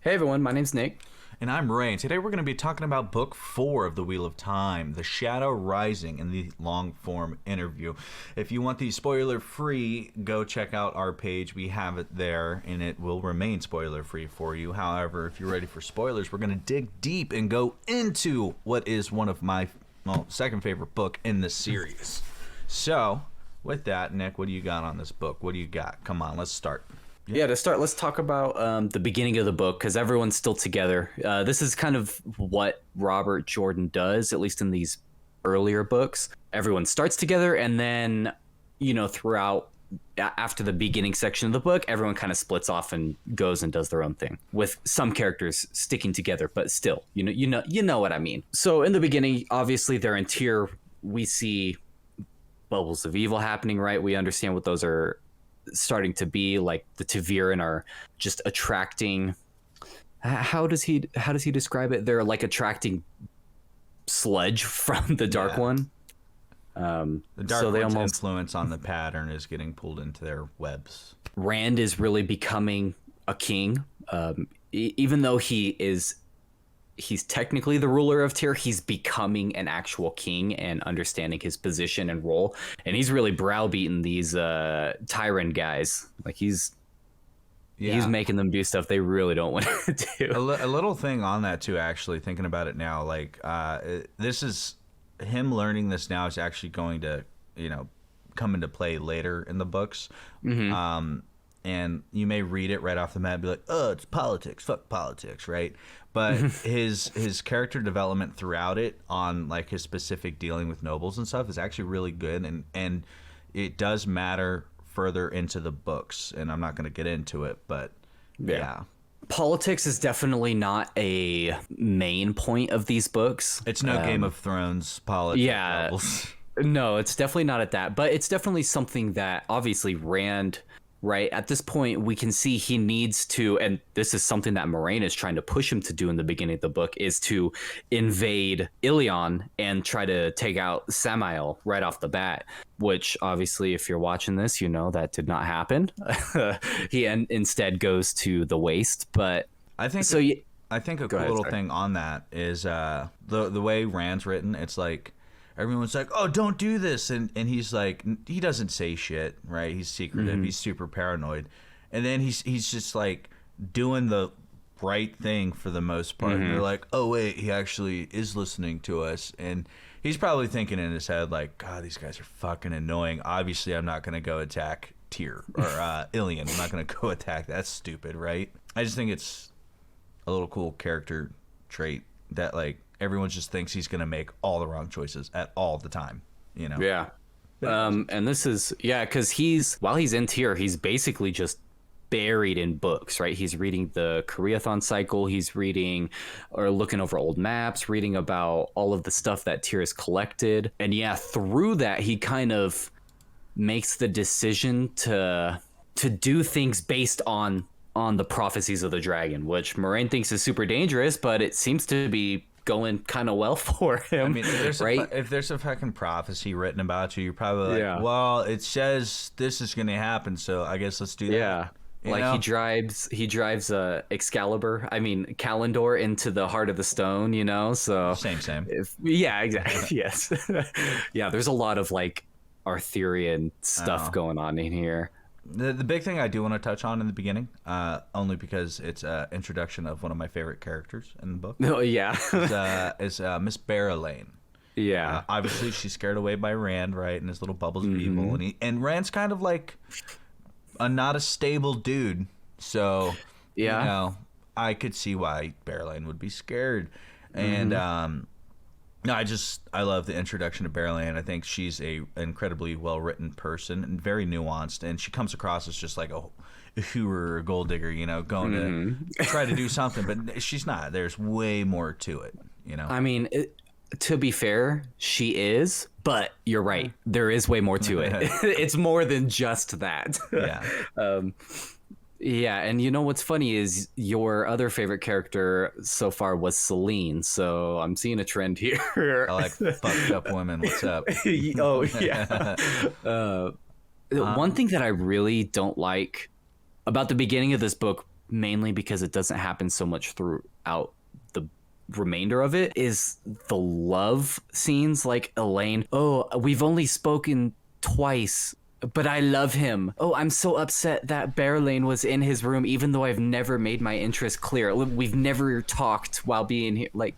Hey everyone, my name's Nick. And I'm Ray. Today we're going to be talking about Book 4 of The Wheel of Time, The Shadow Rising, in the long-form interview. If you want the spoiler-free, go check out our page. We have it there, and it will remain spoiler-free for you. However, if you're ready for spoilers, we're going to dig deep and go into what is one of my second favorite book in the series. So, with that, Nick, what do you got on this book? What do you got? Come on, let's start. Yeah, to start, let's talk about the beginning of the book, because everyone's still together. This is kind of what Robert Jordan does, at least in these earlier books. Everyone starts together, and then, throughout, after the beginning section of the book, everyone kind of splits off and goes and does their own thing, with some characters sticking together, but still, you know what I mean. So in the beginning, obviously, they're in Tyr. We see bubbles of evil happening, right? We understand what those are starting to be, like the Taviran are just attracting, how does he describe it? They're like attracting sludge from the Dark One. The Dark One's influence on the pattern is getting pulled into their webs. Rand is really becoming a king, even though he's technically the ruler of Tyr. He's becoming an actual king and understanding his position and role. And he's really browbeating these tyrant guys. Like he's making them do stuff they really don't want to do. A little thing on that too, actually, thinking about it now, like this is him learning this now is actually going to, come into play later in the books. Mm-hmm. And you may read it right off the bat and be like, oh, it's politics, fuck politics, right? But his character development throughout it on like his specific dealing with nobles and stuff is actually really good, and it does matter further into the books, and I'm not going to get into it, but yeah. Politics is definitely not a main point of these books. It's no Game of Thrones politics levels. No, it's definitely not at that, but it's definitely something that obviously Rand, right, at this point, we can see he needs to, and this is something that Moiraine is trying to push him to do in the beginning of the book, is to invade Ilion and try to take out Samael right off the bat, which obviously, if you're watching this, you know that did not happen. He instead goes to the Waste, but I think so. I think a cool little thing on that is the way Rand's written. It's like, everyone's like, oh, don't do this. And he's like, he doesn't say shit, right? He's secretive. Mm-hmm. He's super paranoid. And then he's just like doing the right thing for the most part. Mm-hmm. And they're like, oh, wait, he actually is listening to us. And he's probably thinking in his head, like, God, these guys are fucking annoying. Obviously, I'm not going to go attack Tyr or Ilion. I'm not going to go attack. That's stupid, right? I just think it's a little cool character trait that, like, everyone just thinks he's going to make all the wrong choices at all the time, Yeah. And this is, because while he's in Tyr, he's basically just buried in books, right? He's reading the Koreathon cycle. He's reading or looking over old maps, reading about all of the stuff that Tyr has collected. And through that, he kind of makes the decision to do things based on the prophecies of the dragon, which Moiraine thinks is super dangerous, but it seems to be going kind of well for him. I mean, if there's a fucking prophecy written about you, you're probably like, well, it says this is going to happen, so I guess let's do that. Yeah. He drives Excalibur, Kalendor into the heart of the stone, so same. Exactly. Yes. Yeah, there's a lot of like Arthurian stuff going on in here. The big thing I do want to touch on in the beginning, only because it's an introduction of one of my favorite characters in the book. Oh, yeah. is Miss Elayne. Yeah. Obviously, she's scared away by Rand, right, and his little bubbles of evil. And Rand's kind of like not a stable dude. So, I could see why Elayne would be scared. And I love the introduction to Elayne. I think she's a incredibly well-written person and very nuanced, and she comes across as just like a hooer or a gold digger, going to try to do something, but she's not. There's way more to it, to be fair, she is, but you're right. There is way more to it. It's more than just that. Yeah. Yeah, and you know what's funny is your other favorite character so far was Selene, so I'm seeing a trend here. I like fucked up women. What's up? Oh, yeah. One thing that I really don't like about the beginning of this book mainly because it doesn't happen so much throughout the remainder of it, is the love scenes. Like Elayne, oh, we've only spoken twice, but I love him. Oh, I'm so upset that Berlane was in his room, even though I've never made my interest clear. We've never talked while being here. Like,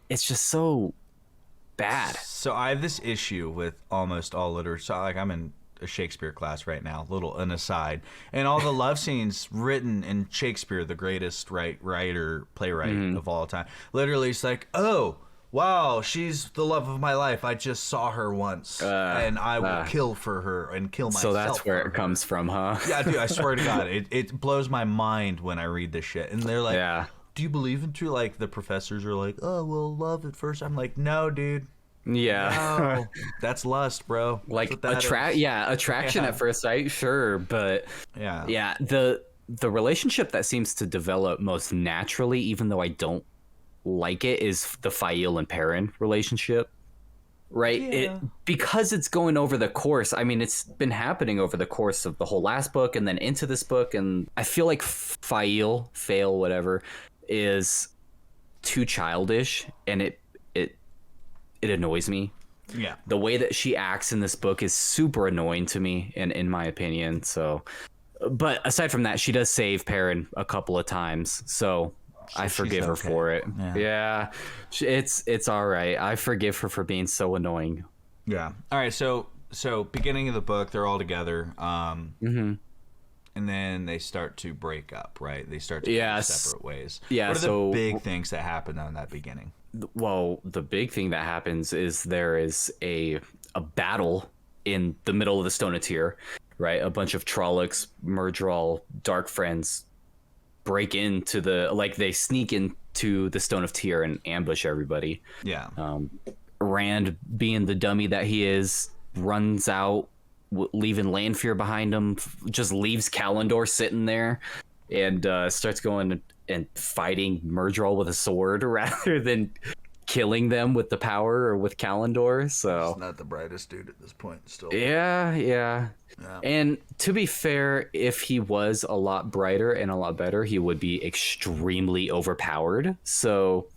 it's just so bad. So I have this issue with almost all literature. So, like, I'm in a Shakespeare class right now, little an aside, and all the love scenes written in Shakespeare, the greatest playwright of all time. Literally, it's like, oh, wow, she's the love of my life. I just saw her once, and I will kill for her and kill myself. So that's where it comes from, huh? Yeah, dude, I swear to God, it blows my mind when I read this shit. And they're like, do you believe in true? Like, the professors are like, oh, well, love at first. I'm like, no, dude. Yeah. No, that's lust, bro. Like, attraction at first sight, sure, but the relationship that seems to develop most naturally, even though I don't like it, is the Faile and Perrin relationship, right? Because it's going over the course. I mean, it's been happening over the course of the whole last book and then into this book, and I feel like Faile, whatever, is too childish, and it annoys me. Yeah, the way that she acts in this book is super annoying to me, and in my opinion. So, but aside from that, she does save Perrin a couple of times, so I forgive her for it. Yeah, it's all right. I forgive her for being so annoying. Yeah. All right. So beginning of the book, they're all together. And then they start to break up, right? They start to go separate ways. Yeah. What are the big things that happen in that beginning? Well, the big thing that happens is there is a battle in the middle of the Stone of Tyr, right? A bunch of Trollocs, Myrddraal, Dark Friends break into they sneak into the Stone of Tyr and ambush everybody. Yeah. Rand, being the dummy that he is, runs out, leaving Lanfear behind him, just leaves Callandor sitting there, and starts going and fighting Myrddraal with a sword rather than killing them with the power or with Callandor. So he's not the brightest dude at this point still. Yeah. And to be fair, if he was a lot brighter and a lot better, he would be extremely overpowered. So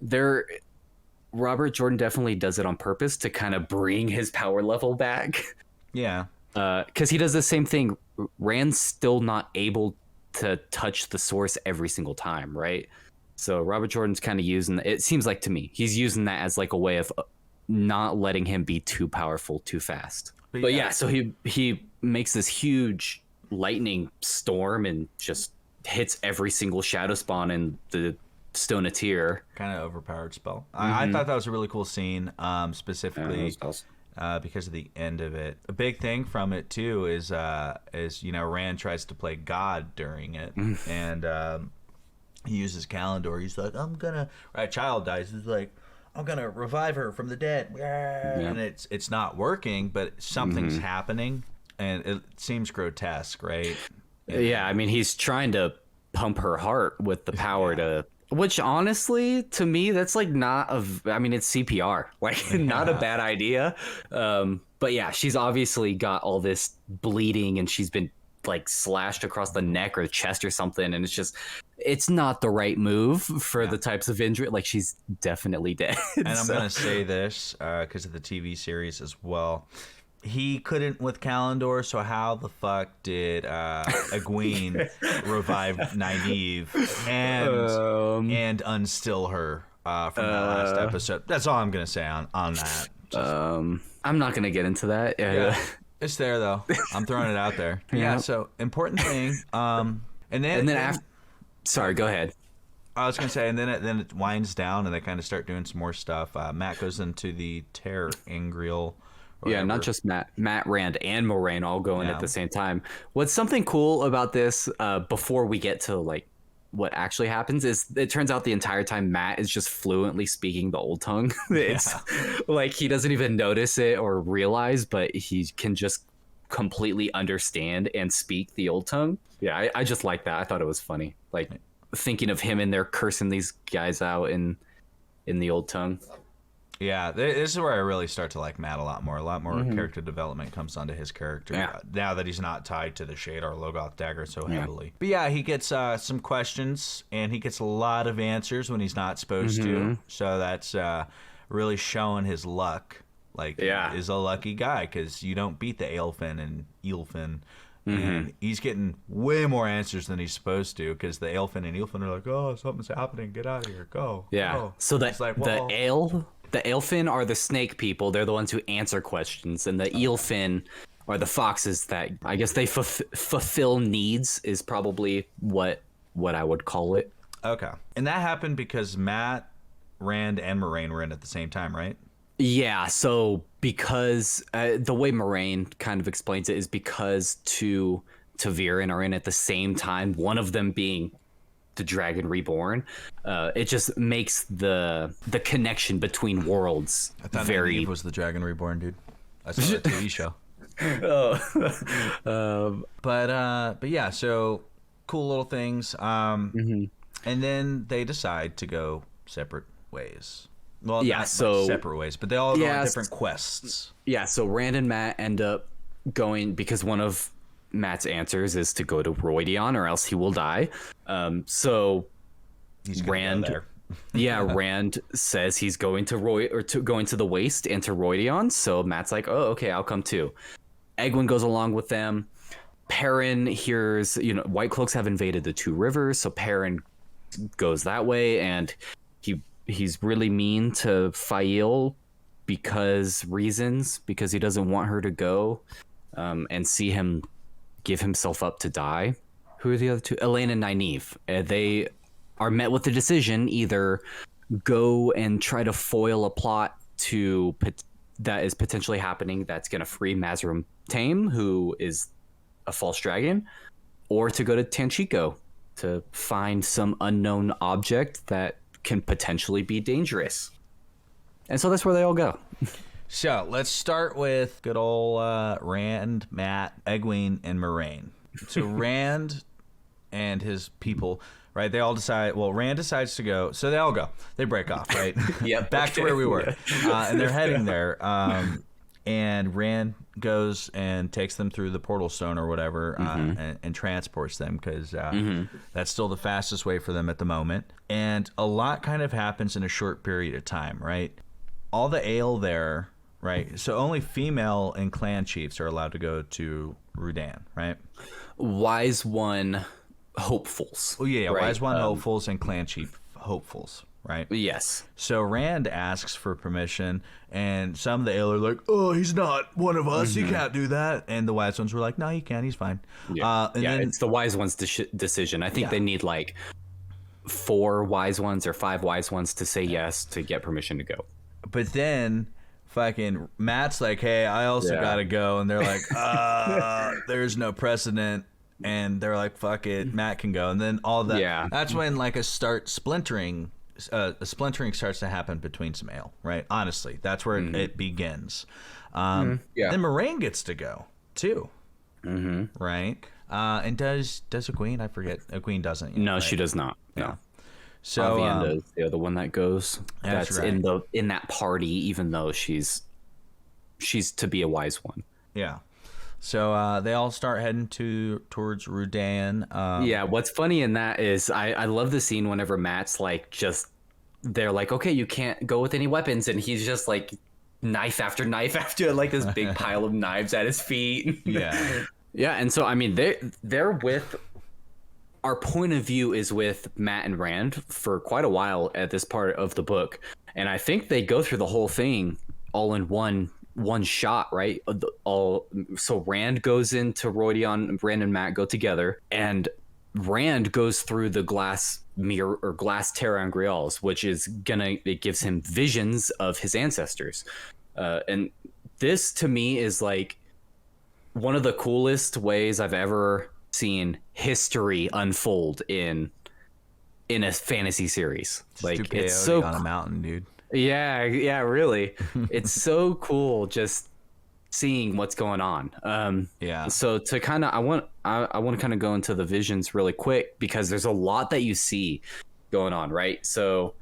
Robert Jordan definitely does it on purpose to kind of bring his power level back. Yeah. Because he does the same thing. Rand's still not able to touch the source every single time, right? So Robert Jordan's kind of using it seems like to me he's using that as like a way of not letting him be too powerful too fast. But so he makes this huge lightning storm and just hits every single shadow spawn in the Stone of Tyr. Kind of overpowered spell. I thought that was a really cool scene, specifically because of the end of it. A big thing from it too is Rand tries to play God during it, and he uses Callandor. He's like, child dies. He's like, I'm gonna revive her from the dead. And it's not working, but something's happening, and it seems grotesque, right? Yeah, I mean, he's trying to pump her heart with the power to. Which honestly, to me, that's like it's CPR, like not a bad idea. But yeah, she's obviously got all this bleeding and she's been like slashed across the neck or the chest or something. And it's not the right move for the types of injury. Like, she's definitely dead. And I'm going to say this because of the TV series as well. He couldn't with Callandor, so how the fuck did Egwene revive Nynaeve and unstill her from that last episode? That's all I'm gonna say on that. I'm not gonna get into that. Yeah, it's there though. I'm throwing it out there. Yeah. So important thing. And then after. Sorry, go ahead. I was gonna say, and then it winds down, and they kind of start doing some more stuff. Matt goes into the Terror Angriel. Yeah, not just Matt, Rand, and Moraine all going at the same time. What's something cool about this, before we get to like what actually happens, is it turns out the entire time Matt is just fluently speaking the Old Tongue. It's like he doesn't even notice it or realize, but he can just completely understand and speak the Old Tongue. Yeah, I just like that. I thought it was funny. Like thinking of him in there cursing these guys out in the Old Tongue. Yeah, this is where I really start to like Matt a lot more. A lot more character development comes onto his character now that he's not tied to the Shadar Logoth dagger so heavily. But yeah, he gets some questions, and he gets a lot of answers when he's not supposed to. So that's really showing his luck. Like, is a lucky guy, because you don't beat the Aelfin and Eelfin. And he's getting way more answers than he's supposed to, because the Aelfin and Eelfin are like, oh, something's happening, get out of here, go. Go. So the Aelfin are the snake people. They're the ones who answer questions, and the Eelfin are the foxes that, I guess, they fulfill needs, is probably what I would call it. Okay. And that happened because Matt, Rand, and Moraine were in at the same time, right? Yeah, so because the way Moraine kind of explains it is because two Viren are in at the same time, one of them being the Dragon Reborn. It just makes the connection between worlds I thought very... Nynaeve was the Dragon Reborn, dude. I saw the TV show. But yeah, so cool little things. And then they decide to go separate ways. Well, not separate ways, but they all go on different quests. Yeah, so Rand and Matt end up going, because one of Matt's answers is to go to Roidion or else he will die. So he's Rand, Rand says he's going to going to the Waste and to Roidion. So Matt's like, oh, okay, I'll come too. Egwene goes along with them. Perrin hears, White Cloaks have invaded the Two Rivers, so Perrin goes that way, and he's really mean to Faile because he doesn't want her to go and see him give himself up to die. Who are the other two? Elayne and Nynaeve. They are met with the decision: either go and try to foil a plot that is potentially happening that's going to free Mazrim Taim, who is a false dragon, or to go to Tanchico to find some unknown object that can potentially be dangerous. And so that's where they all go. So let's start with good old Rand, Matt, Egwene, and Moraine. So Rand and his people, right? They all decide. Well, Rand decides to go, so they all go. They break off, right? Back to where we were, and they're heading there. And Rand goes and takes them through the portal stone or whatever, and transports them, because that's still the fastest way for them at the moment. And a lot kind of happens in a short period of time, right? All the ale there, right? So only female and clan chiefs are allowed to go to Rudan, right? Wise One hopefuls. Oh, yeah, right? Wise One hopefuls and clan chief hopefuls. Right? Yes. So Rand asks for permission, and some of the Ale are like, oh, he's not one of us. He can't do that. And the Wise Ones were like, no, he can. He's fine. Yeah, then, it's the Wise Ones' decision. I think they need like 4 Wise Ones or 5 Wise Ones to say yes to get permission to go. But then fucking Matt's like, hey, I also got to go. And they're like, there's no precedent. And they're like, fuck it, Matt can go. And then all that. Yeah. That's when like a splintering starts to happen between some ale, right? Honestly, that's where it begins. Then Moraine gets to go too, right? And does Egwene? I forget. Egwene doesn't. No, right? She does not. Yeah. No. So Avienda is the other one that goes. That's right. in that party, even though she's to be a Wise One. Yeah. So they all start heading towards Rudan. What's funny in that is I love the scene whenever Matt's like they're like, okay, you can't go with any weapons, and he's just like knife after knife after like this big pile of knives at his feet. Yeah, and so I mean they're with, our point of view is with Matt and Rand for quite a while at this part of the book, and I think they go through the whole thing all in one shot, right? So Rand goes into Roidion, Rand and Matt go together, and Rand goes through the glass mirror or glass ter'angreals, which is it gives him visions of his ancestors. And this to me is like one of the coolest ways I've ever seen history unfold in a fantasy series. Like it's so on a mountain, dude. Yeah, really. It's so cool just seeing what's going on. So to kind of, I want to kind of go into the visions really quick, because there's a lot that you see going on, right? So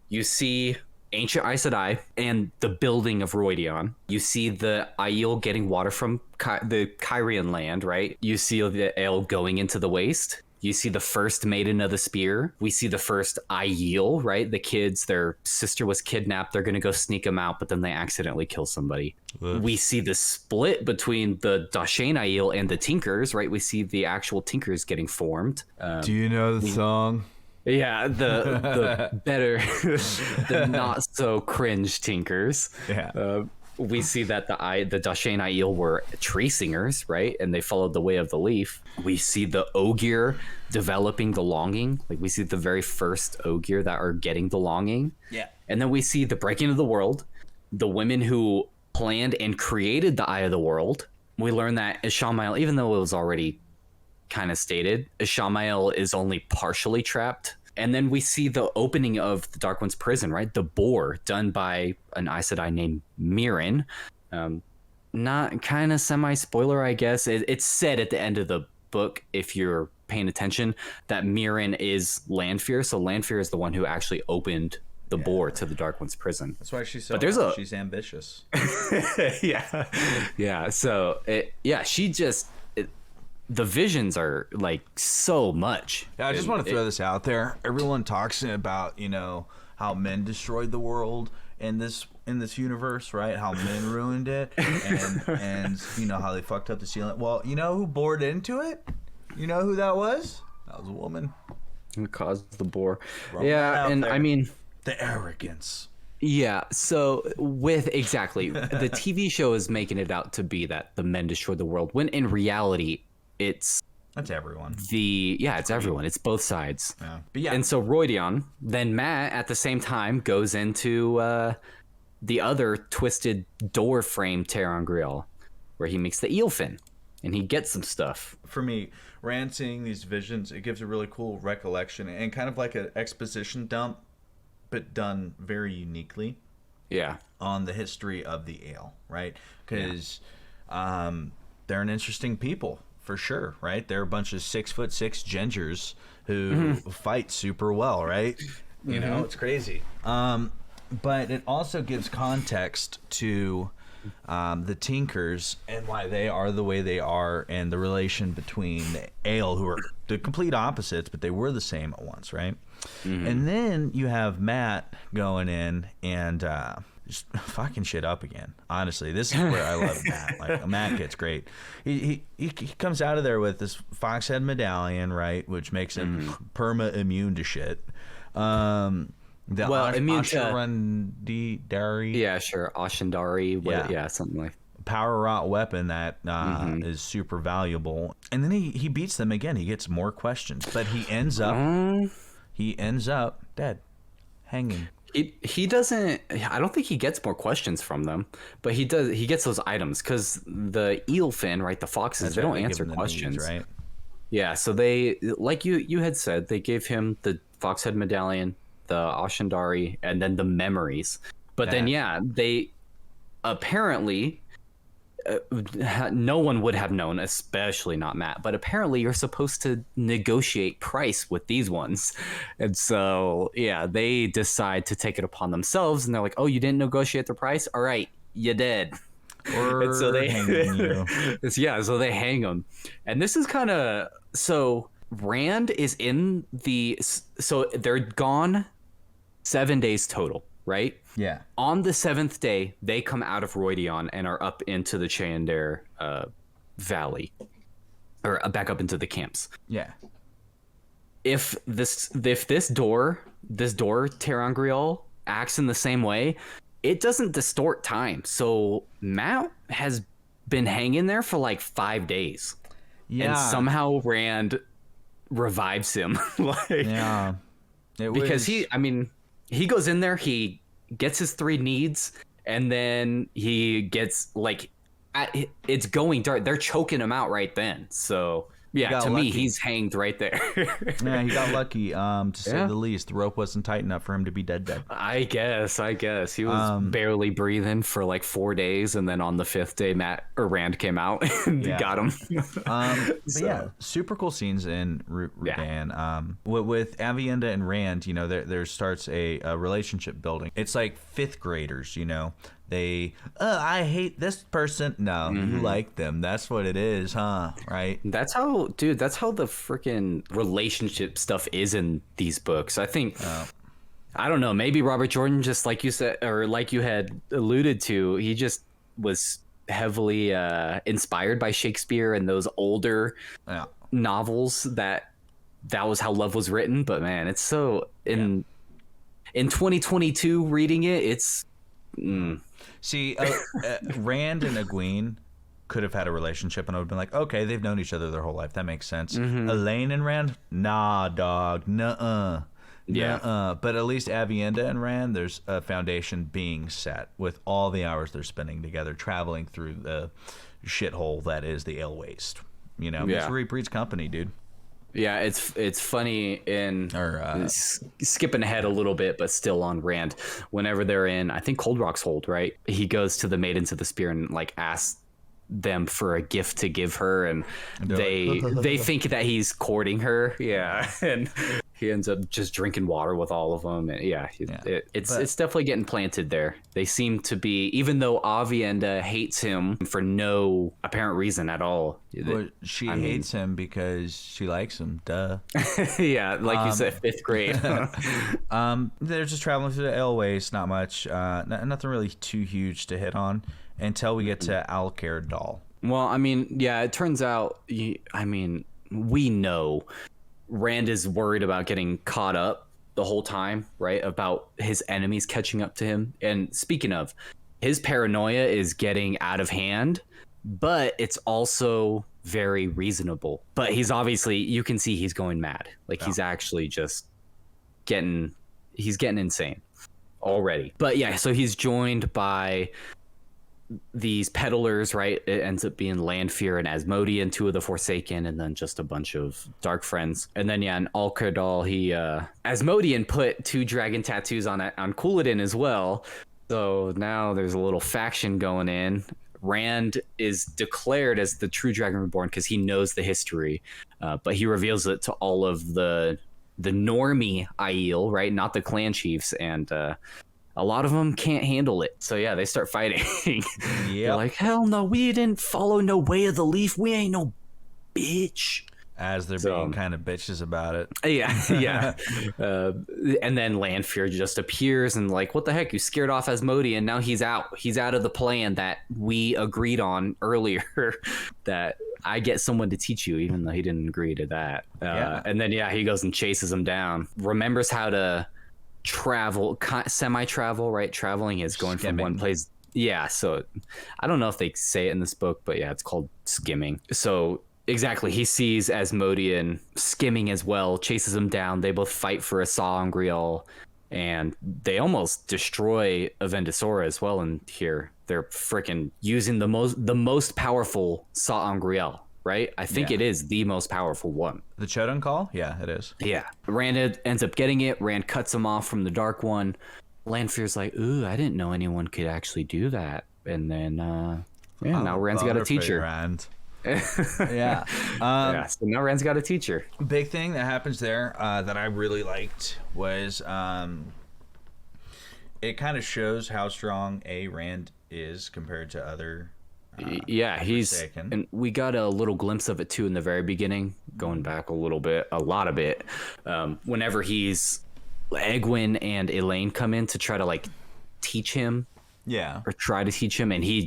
you see ancient Aes Sedai and the building of Rhuidean. You see the Aiel getting water from the Kyrian land, right? You see the Ale going into the waste. You see the first Maiden of the Spear. We see the first Aiel, right? The kids, their sister was kidnapped. They're going to go sneak them out, but then they accidentally kill somebody. Ugh. We see the split between the Dashane Aiel and the Tinkers, right? We see the actual Tinkers getting formed. Do you know the song? Yeah, the better, the not so cringe Tinkers. Yeah. We see that the Dashane Aiel were tree singers, right? And they followed the way of the leaf. We see the Ogier developing the longing. Like we see the very first Ogier that are getting the longing. Yeah. And then we see the breaking of the world, the women who planned and created the Eye of the World. We learn that Ishamael, even though it was already kind of stated, Ishamael is only partially trapped. And then we see the opening of the Dark One's prison, right? The Boar, done by an Aes Sedai named Mirren. Not kind of semi-spoiler, I guess. It's said at the end of the book, if you're paying attention, that Mirren is Lanfear. So Lanfear is the one who actually opened the Boar to the Dark One's prison. That's why she's she's ambitious. Yeah. So she just... the visions are like so much. Yeah, I just want to throw this out there. Everyone talks about, how men destroyed the world in this universe, right? How men ruined it, and how they fucked up the ceiling. Well, you know who bored into it? You know who that was? That was a woman. Who caused the Boar? Yeah, and I mean the arrogance. Yeah, so the TV show is making it out to be that the men destroyed the world, when in reality that's everyone. It's everyone. It's both sides. Yeah. But yeah. And so Rhuidean, then Matt at the same time goes into the other twisted door frame ter'angreal, where he makes the eelfin and he gets some stuff. For me, Rand seeing these visions, it gives a really cool recollection and kind of like an exposition dump, but done very uniquely. Yeah. On the history of the Ale, right? Because they're an interesting people. For sure, right? They're a bunch of 6'6" gingers who fight super well, right? You know, it's crazy. But it also gives context to the Tinkers and why they are the way they are, and the relation between the Ale, who are the complete opposites, but they were the same at once, right? And then you have Matt going in and just fucking shit up again. Honestly, this is where I love Matt. Like, Matt gets great. He comes out of there with this foxhead medallion, right, which makes him perma immune to shit. Immune to Ashendari. Yeah, sure, Ashendari. Yeah, something like power wrought weapon that is super valuable. And then he beats them again. He gets more questions, but he ends up dead, hanging. He doesn't. I don't think he gets more questions from them, but he does. He gets those items because the eelfin, right? The foxes, they don't answer questions, needs, right? Yeah. So they, like you had said, they gave him the foxhead medallion, the Ashendari, and then the memories. But then, they apparently. No one would have known, especially not Matt, but apparently you're supposed to negotiate price with these ones. And so, they decide to take it upon themselves, and they're like, oh, you didn't negotiate the price? All right, you did. And so they hanging you. So they hang them. And this is kind of, so Rand is in so they're gone 7 days total, right? Yeah. On the 7th day, they come out of Rhuidean and are up into the Cheander Valley, or back up into the camps. Yeah. If this door ter'angreal acts in the same way, it doesn't distort time. So Matt has been hanging there for like 5 days. Yeah. And somehow Rand revives him. Because he goes in there, he gets his 3 needs, and then he gets it's going dark. They're choking him out right then. So Yeah, to lucky. me, he's hanged right there. Yeah, he got lucky, to say the least. The rope wasn't tight enough for him to be dead. I guess. He was barely breathing for like 4 days, and then on the 5th day, Rand came out and got him. But yeah, super cool scenes in Rudan. With Aviendha and Rand, you know, there starts a relationship building. It's like 5th graders, you know. They, I hate this person. No, you like them. That's what it is, huh? Right? That's how the freaking relationship stuff is in these books. I think, I don't know, maybe Robert Jordan, just like you said, or like you had alluded to, he just was heavily inspired by Shakespeare and those older novels that was how love was written. But man, it's so in 2022 reading it, it's See, Rand and Egwene could have had a relationship, and I would have been like, okay, they've known each other their whole life. That makes sense. Elayne and Rand, nah, dog, nuh-uh. Yeah. But at least Aviendha and Rand, there's a foundation being set with all the hours they're spending together, traveling through the shithole that is the Ale Waste. You know, misery breeds company, dude. Yeah, it's funny skipping ahead a little bit, but still on Rand. Whenever they're in, I think Cold Rock's Hold, right? He goes to the Maidens of the Spear and like asks them for a gift to give her, and they think that he's courting her. Yeah, and he ends up just drinking water with all of them. And it's definitely getting planted there. They seem to be, even though Aviendha hates him for no apparent reason at all. Well, she hates him because she likes him. Duh. Yeah, like you said, 5th grade. They're just traveling through the Ale Waste. Not much. Nothing really too huge to hit on until we get to Alcair Dal. Well, I mean, yeah, it turns out. We know Rand is worried about getting caught up the whole time, right? About his enemies catching up to him. And speaking of, his paranoia is getting out of hand, but it's also very reasonable. But he's obviously, you can see he's going mad. Like he's actually just getting insane already. But yeah, so he's joined by these peddlers, right? It ends up being Lanfear and Asmodean, 2 of the Forsaken, and then just a bunch of dark friends. And then in Alcair Dal, Asmodean put 2 dragon tattoos on Couladin as well. So now there's a little faction going in. Rand is declared as the true Dragon Reborn because he knows the history, but he reveals it to all of the normie Aiel, right? Not the clan chiefs, and a lot of them can't handle it. So yeah, they start fighting. They're like, hell no, we didn't follow no way of the leaf. We ain't no bitch. As they're being kind of bitches about it. Yeah. And then Lanfear just appears and like, what the heck? You scared off Asmodean. Now he's out. He's out of the plan that we agreed on earlier that I get someone to teach you, even though he didn't agree to that. And then, he goes and chases him down. Remembers how to travel, semi-travel, right? Traveling is going from one place. Yeah, so I don't know if they say it in this book, but yeah, it's called skimming. So exactly, he sees Asmodean skimming as well, chases him down. They both fight for a sa'angreal, and they almost destroy Avendesora as well in here. They're freaking using the most powerful sa'angreal, right? I think it is the most powerful one. The Chodun Call? Yeah, it is. Yeah. Rand ends up getting it. Rand cuts him off from the Dark One. Lanfear's like, ooh, I didn't know anyone could actually do that. And then, now Rand's got a teacher. Rand. So now Rand's got a teacher. Big thing that happens there that I really liked was it kind of shows how strong Rand is compared to other he's Forsaken. And we got a little glimpse of it too in the very beginning, going back a lot of it, whenever Egwene and Elayne come in to try to like teach him or try to teach him, and he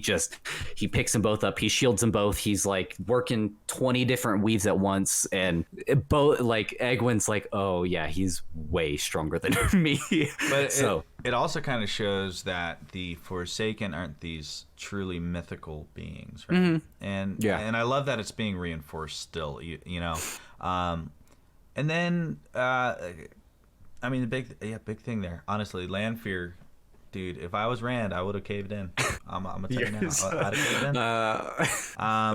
picks them both up, he shields them both, he's like working 20 different weaves at once, and both like Egwene's like, oh yeah, he's way stronger than me. But it also kind of shows that the Forsaken aren't these truly mythical beings, right? And I love that it's being reinforced still, you know. And then the big thing there, honestly, Lanfear dude, if I was Rand, I would have caved in. I'm gonna tell you now. I'd have caved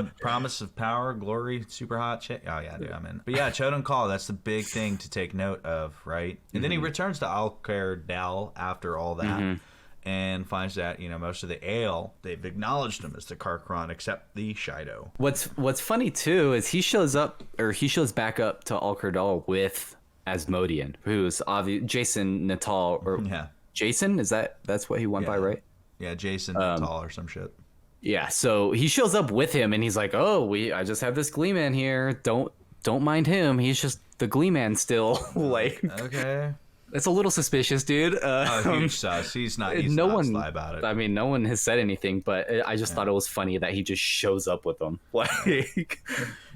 in. Promise of power, glory, super hot chick. Oh yeah, dude, I'm in. But yeah, Choden Call. That's the big thing to take note of, right? And then he returns to Alcair Dal after all that. And finds that, you know, most of the Ale, they've acknowledged him as the Karkaron, except the Shido. What's funny too is he shows back up to Alcardal with Asmodean, who's obvious Jason Natal, or Jason, that's what he went by, right? Yeah, Jason Natal or some shit. Yeah, so he shows up with him and he's like, "Oh, I just have this Gleeman here. Don't mind him. He's just the Gleeman still." Like, okay. It's a little suspicious, dude. Huge sus. He's not sly about it. I mean, no one has said anything, but I just thought it was funny that he just shows up with them. Like,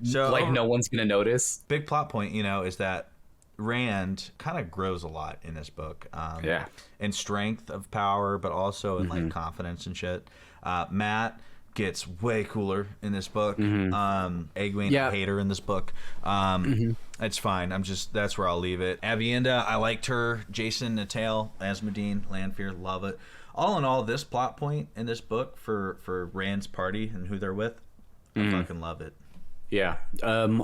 no one's going to notice. Big plot point, you know, is that Rand kind of grows a lot in this book. In strength of power, but also in, like, confidence and shit. Matt gets way cooler in this book. Egwene, I hate her in this book. It's fine. That's where I'll leave it. Avienda, I liked her. Jason Natal, Asmodean, Lanfear, love it. All in all, this plot point in this book for Rand's party and who they're with, I fucking love it. Yeah.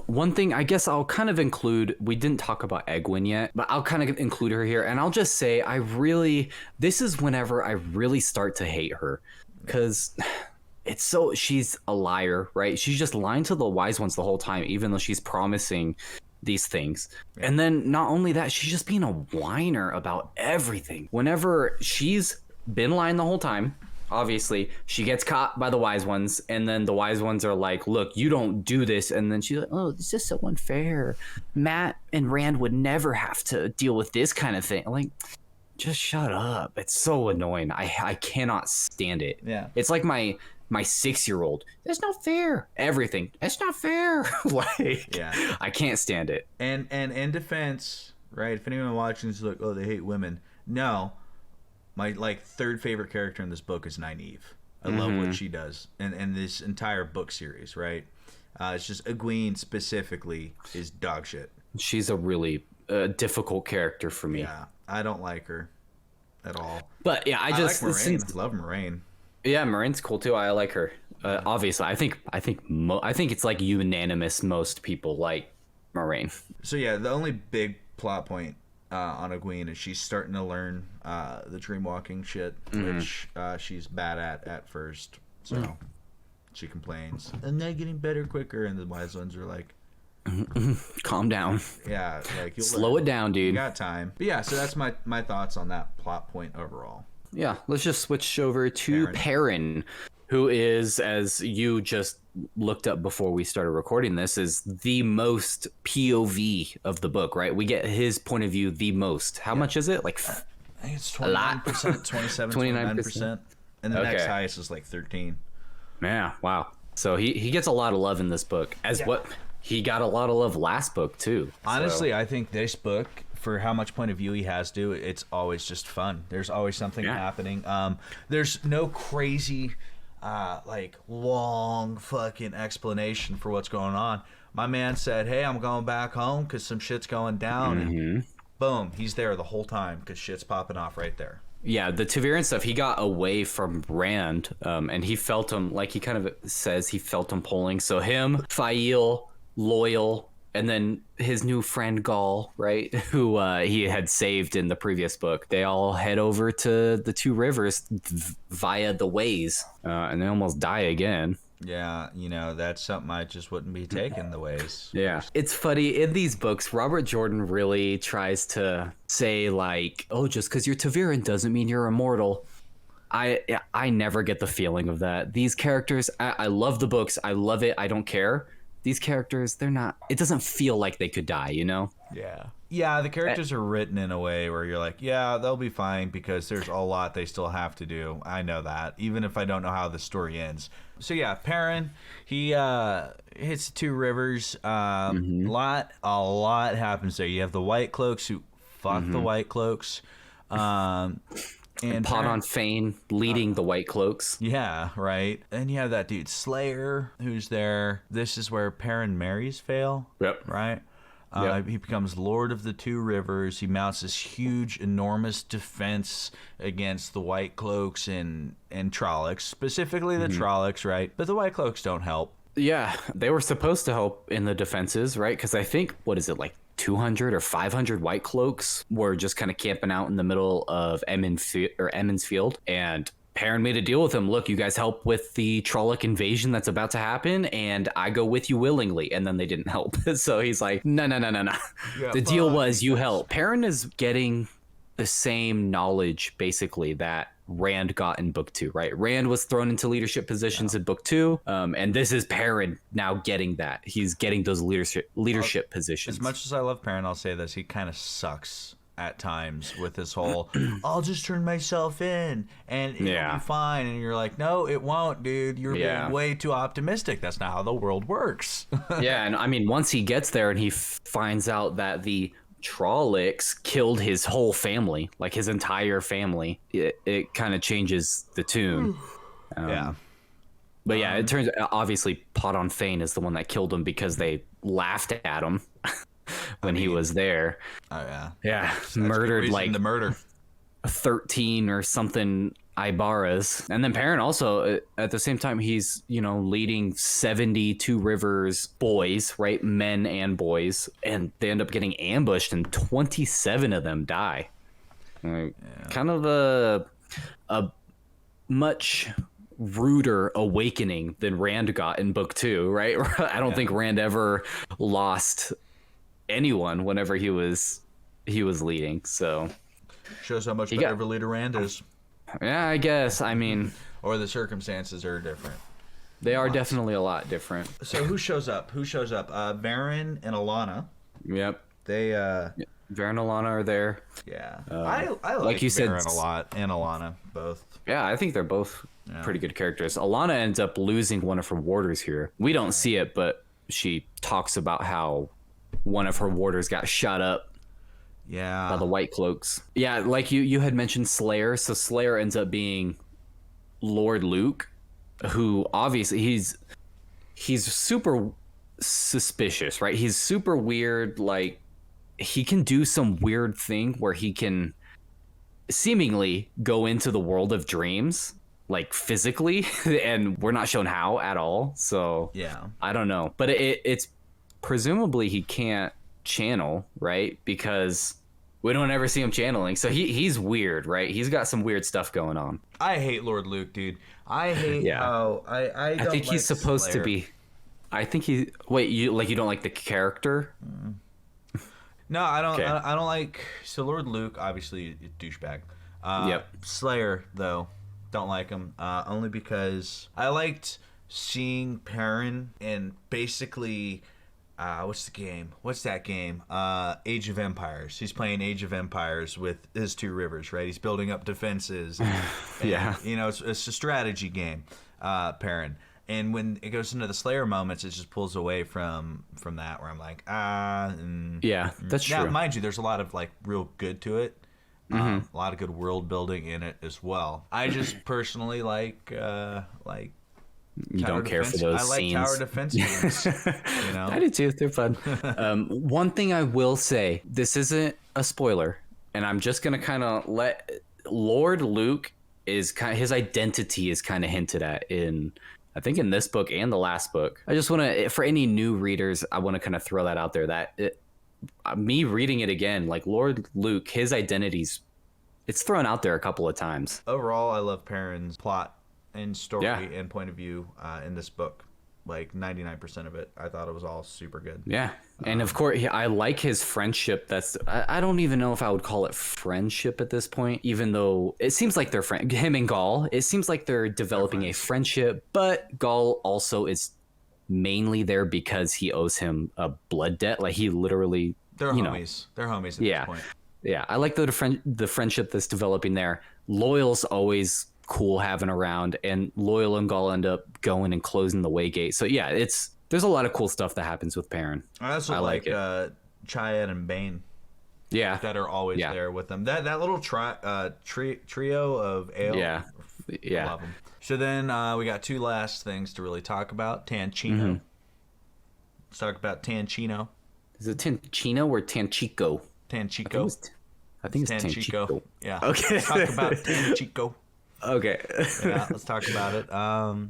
One thing I guess I'll kind of include, we didn't talk about Egwene yet, but I'll kind of include her here. And I'll just say, this is whenever I really start to hate her. Because she's a liar, right? She's just lying to the wise ones the whole time, even though she's promising these things. And then not only that, she's just being a whiner about everything. Whenever she's been lying the whole time, obviously she gets caught by the wise ones, and then the wise ones are like, "Look, you don't do this," and then she's like, "Oh, this is so unfair. Matt and Rand would never have to deal with this kind of thing." Like, just shut up. It's so annoying. I cannot stand it. Yeah, it's like my 6-year-old. That's not fair. Everything. That's not fair. Like, yeah, I can't stand it. And in defense, right? If anyone watching is like, "Oh, they hate women," no. My third favorite character in this book is Nynaeve. I love what she does, and this entire book series, right? It's just Egwene specifically is dog shit. She's a really difficult character for me. Yeah, I don't like her at all. But yeah, I like Moraine. Love Moraine. Yeah, Moraine's cool too. I like her. Obviously, I think it's like unanimous. Most people like Moraine. So yeah, the only big plot point on Egwene is she's starting to learn the dream walking shit, which she's bad at first. So she complains, "I'm not getting better quicker," and the wise ones are like, "Calm down." Yeah, like slow it down, dude. You got time. But yeah, so that's my thoughts on that plot point overall. Yeah, let's just switch over to Perrin, who is, as you just looked up before we started recording this, is the most POV of the book, right? We get his point of view the most. How much is it? Like, I think it's 29%, 27, 29%. And the next highest is like 13. Yeah, wow. So he gets a lot of love in this book, he got a lot of love last book too. Honestly, I think this book, for how much point of view he has to, it's always just fun. There's always something happening. There's no crazy long fucking explanation for what's going on. My man said, "Hey, I'm going back home because some shit's going down," and boom, he's there the whole time because shit's popping off right there. Yeah, the Taviran stuff, he got away from Rand, and he felt him, like he kind of says, he felt him pulling. So him, Faile, Loial, and then his new friend Gaul, right, who he had saved in the previous book, they all head over to the two rivers via the ways, and they almost die again. Yeah, that's something I just wouldn't be taking, the ways. Yeah. It's funny, in these books, Robert Jordan really tries to say, like, "Oh, just because you're Taviran doesn't mean you're immortal." I never get the feeling of that. These characters, I love the books, I love it, I don't care. These characters, they're not, it doesn't feel like they could die, Yeah, the characters are written in a way where you're like, yeah, they'll be fine because there's a lot they still have to do. I know that, even if I don't know how the story ends. So yeah, Perrin, he hits the two rivers. A lot happens there. You have the White Cloaks who fuck the White Cloaks. And Pot on Fane leading the White Cloaks. Yeah, right. And you have that dude Slayer who's there. This is where Perrin marries Faile. Yep. Right? He becomes Lord of the Two Rivers. He mounts this huge, enormous defense against the White Cloaks and Trollocs, specifically the Trollocs, right? But the White Cloaks don't help. Yeah, they were supposed to help in the defenses, right? Because I think, what is it, like 200 or 500 White Cloaks were just kind of camping out in the middle of Emmons Field, and Perrin made a deal with him. Look, you guys help with the Trolloc invasion that's about to happen, and I go with you willingly. And then they didn't help. So he's like, no. Yeah, the deal was you help. Perrin is getting the same knowledge, basically, that Rand got in book 2, right? Rand was thrown into leadership positions in book 2, and this is Perrin now getting that. He's getting those leadership positions. As much as I love Perrin, I'll say this: he kind of sucks at times with this whole I'll just turn myself in and it'll be fine. And you're like, no, it won't, dude. You're being way too optimistic. That's not how the world works. Yeah, and I mean, once he gets there and he finds out that the Trollocs killed his whole family, like his entire family, it kind of changes the tune. But yeah, it turns obviously Pot on Fane is the one that killed him because they laughed at him when he was there. Oh yeah, murdered like the murder 13 or something Ibaras. And then Perrin also at the same time, he's leading 72 Rivers boys, right? Men and boys, and they end up getting ambushed and 27 of them die. Kind of a much ruder awakening than Rand got in book 2, right? I don't think Rand ever lost anyone whenever he was leading. So shows how much better of a leader Rand is. Yeah, I guess. I mean, or the circumstances are different. They are definitely a lot different. So who shows up? Varyn and Alanna. Yep. They Varyn and Alanna are there. Yeah. I like you Varyn a lot, and Alanna both. Yeah, I think they're both pretty good characters. Alanna ends up losing one of her warders here. We don't see it, but she talks about how one of her warders got shot up by the White Cloaks. Yeah, like you had mentioned Slayer. So Slayer ends up being Lord Luke, who obviously he's super suspicious, right? He's super weird. Like, he can do some weird thing where he can seemingly go into the world of dreams, like physically, and we're not shown how at all. So I don't know, but it's presumably he can't channel, right? Because we don't ever see him channeling. So he's weird, right? He's got some weird stuff going on. I hate Lord Luke, dude. I hate how I don't think he's supposed Slayer. to be. I think he. Wait, you don't like the character? No, I don't. Okay. I don't like. So Lord Luke, obviously, a douchebag. Slayer, though, don't like him. Only because I liked seeing Perrin and basically. What's the game? What's that game? Age of Empires. He's playing Age of Empires with his two rivers, right? He's building up defenses. And, it's a strategy game, Perrin. And when it goes into the Slayer moments, it just pulls away from that, where I'm like, that's true. Now, mind you, there's a lot of like real good to it. A lot of good world building in it as well. I just personally like. You don't care for those scenes. I like tower defense games. I do too. They're fun. One thing I will say, this isn't a spoiler, and I'm just gonna kind of let Lord Luke his identity is kind of hinted at in, I think, in this book and the last book. I just want to, for any new readers, I want to kind of throw that out there that me reading it again, like Lord Luke, his identity's it's thrown out there a couple of times. Overall, I love Perrin's plot and story and point of view in this book. Like 99% of it, I thought it was all super good. Yeah, and of course, I like his friendship. I don't even know if I would call it friendship at this point, even though it seems like they're him and Gaul. It seems like they're developing a friendship, but Gaul also is mainly there because he owes him a blood debt. Like, he literally, they're homies. They're homies at this point. Yeah, I like the friendship that's developing there. Loial's always cool having around, and Loial and Gaul end up going and closing the Waygate. So yeah, there's a lot of cool stuff that happens with Perrin. I also like Cheyenne and Bane. Yeah, that are always there with them. That little trio of ale. Yeah. I love them. So then we got two last things to really talk about. Tancino. Let's talk about Tancino. Is it Tanchino or Tanchico? Tanchico. I think it's Tanchico. Yeah. Okay. Let's talk about Tanchico. Okay. Yeah, let's talk about it.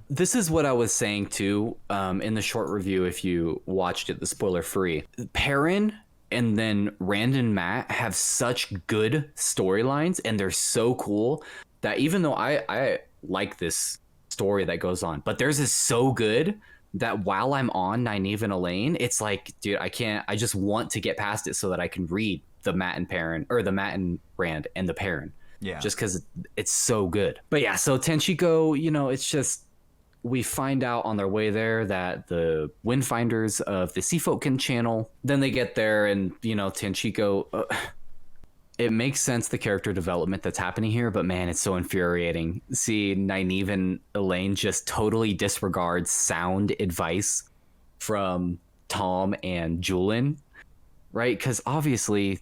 This is what I was saying too, in the short review. If you watched it, the spoiler free, Perrin and then Rand and Matt have such good storylines, and they're so cool that even though I like this story that goes on, but theirs is so good that while I'm on Nynaeve and Elayne, it's like, dude, I just want to get past it so that I can read the Matt and Perrin, or the Matt and Rand and the Perrin. Yeah. Just because it's so good. But yeah, so Tenchiko, it's just, we find out on their way there that the Windfinders of the Seafolken channel, then they get there and, Tenchiko, it makes sense, the character development that's happening here, but man, it's so infuriating. See Nynaeve and Elayne just totally disregard sound advice from Tom and Julian, right? Because obviously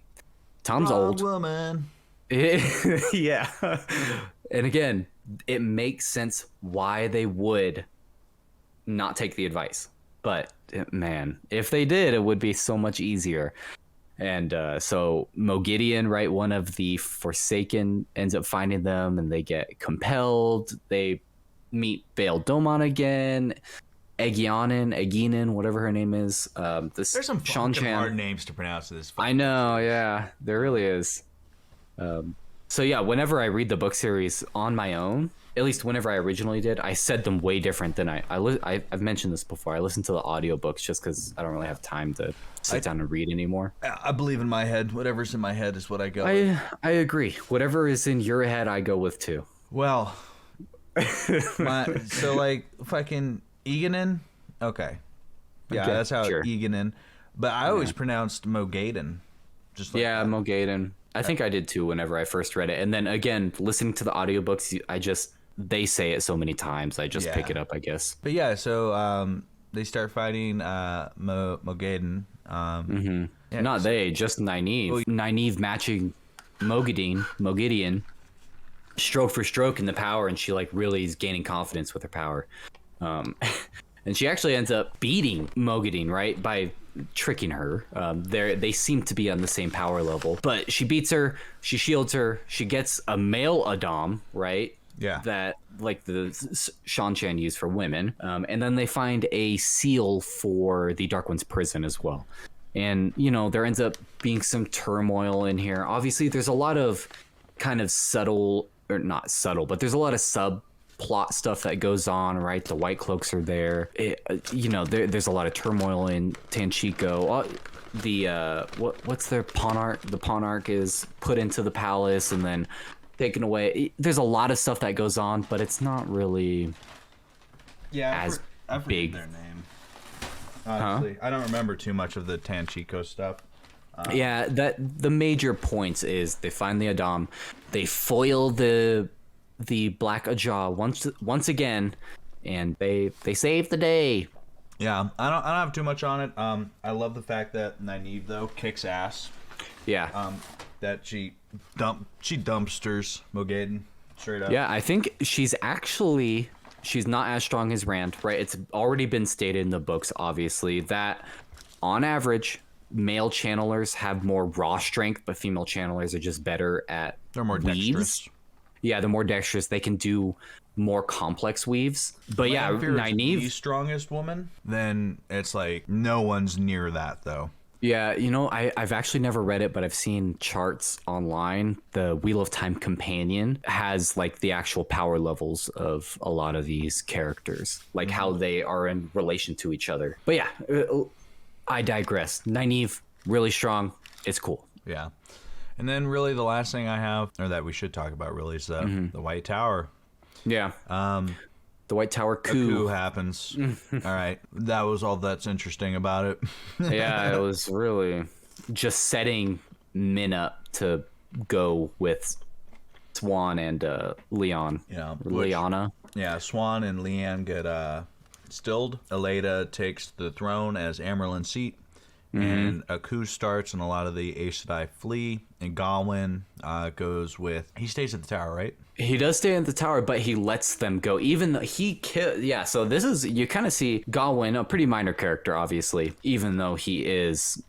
Tom's old. Woman. Yeah. And again, it makes sense why they would not take the advice. But man, if they did, it would be so much easier. And so Mogideon, right, one of the Forsaken, ends up finding them, and they get compelled. They meet Bail Domon again. Egwene, whatever her name is. There's some fucking hard names to pronounce this. I know, yeah, there really is. So yeah, whenever I read the book series on my own, at least whenever I originally did, I said them way different than I've mentioned this before. I listen to the audiobooks just because I don't really have time to sit down and read anymore. I believe in my head. Whatever's in my head is what I go with. I agree. Whatever is in your head, I go with too. Well, so like fucking Egwene? Okay. Yeah, okay, that's how Egwene. But I always pronounced Mogideon. Just like that. Mogideon. I think I did too whenever I first read it. And then again, listening to the audiobooks, they say it so many times, I just pick it up, I guess. But yeah, so they start fighting Mogideon. Just Nynaeve. Nynaeve matching Mogideon, stroke for stroke in the power, and she like really is gaining confidence with her power. And she actually ends up beating Mogideon, right, by tricking her. They seem to be on the same power level, but she beats her, she shields her, she gets a male Adam, right? Yeah. That like the Shanchan use for women. And then they find a seal for the Dark One's prison as well. And, there ends up being some turmoil in here. Obviously, there's a lot of kind of subtle, or not subtle, but there's a lot of subplot stuff that goes on, right? The White Cloaks are there. There's a lot of turmoil in Tanchico. What's their Pawnark? The Pawnark is put into the palace and then taken away. There's a lot of stuff that goes on, but it's not really I big. Their name. Honestly, I don't remember too much of the Tanchico stuff. That the major points is they find the Adam, they foil the Black Ajah once again, and they save the day. Yeah, I don't have too much on it. I love the fact that Nynaeve though kicks ass. Yeah. That she dumpsters Mogideon straight up. Yeah, I think she's not as strong as Rand, right? It's already been stated in the books, obviously, that on average, male channelers have more raw strength, but female channelers are just better at They're more dexterous. Yeah, they're more dexterous. They can do more complex weaves. But Nynaeve, the strongest woman, then it's like no one's near that though. Yeah, I've actually never read it, but I've seen charts online. The Wheel of Time Companion has like the actual power levels of a lot of these characters, like how they are in relation to each other. But yeah, I digress. Nynaeve, really strong. It's cool. Yeah. And then really the last thing I have, or that we should talk about really, is the White Tower. Yeah. The White Tower coup. A coup happens. All right. That was all that's interesting about it. Yeah, it was really just setting Min up to go with Swan and Leon. Yeah. Lyanna. Yeah, Swan and Leanne get stilled. Eleda takes the throne as Amerlin's seat. And a coup starts, and a lot of the Aes Sedai flee. And Gawain goes with... He stays at the tower, right? He does stay at the tower, but he lets them go. Even though he killed... Yeah, so this is... You kind of see Gawain, a pretty minor character, obviously. Even though he is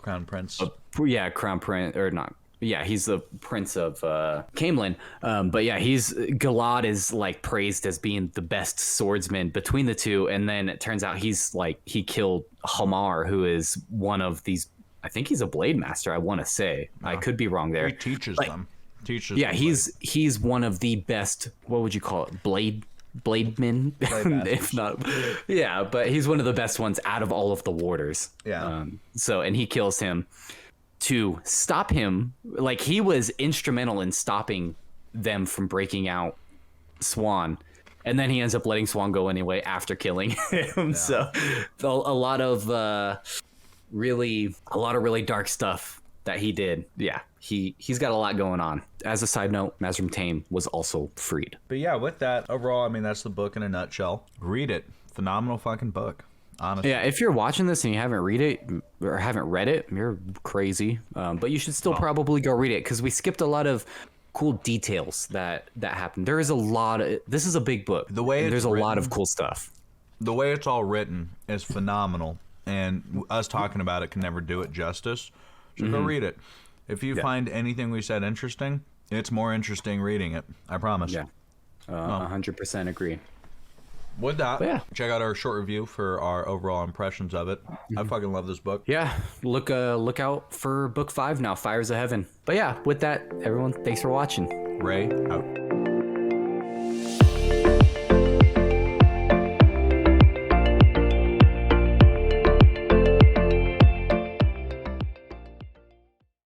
Crown Prince. Yeah, Crown Prince, or not. Yeah, he's the Prince of Camelin. But yeah, Gilad is like praised as being the best swordsman between the two, and then it turns out he killed Hamar, who is one of these. I think he's a blade master. I want to say. I could be wrong there. He teaches them. Yeah, he's one of the best. What would you call it? Blademen, if not. Yeah, but he's one of the best ones out of all of the warders. Yeah. And he kills him to stop him. Like, he was instrumental in stopping them from breaking out Swan, and then he ends up letting Swan go anyway after killing him. Yeah. So a lot of really dark stuff that he did. Yeah, he's got a lot going on. As a side note, Mazrim Taim was also freed. But yeah, with that, overall, I mean, that's the book in a nutshell. Read it. Phenomenal fucking book. Honestly. Yeah, if you're watching this and you haven't read it or haven't read it, you're crazy. But you should still probably go read it, because we skipped a lot of cool details that happened. There is a lot of. This is a big book. There's a lot of cool stuff. The way it's all written is phenomenal, and us talking about it can never do it justice. So go read it. If you find anything we said interesting, it's more interesting reading it. I promise. Yeah, 100% agree. With that, check out our short review for our overall impressions of it. I fucking love this book. Yeah, look out for book 5 now, Fires of Heaven. But yeah, with that, everyone, thanks for watching. Ray out.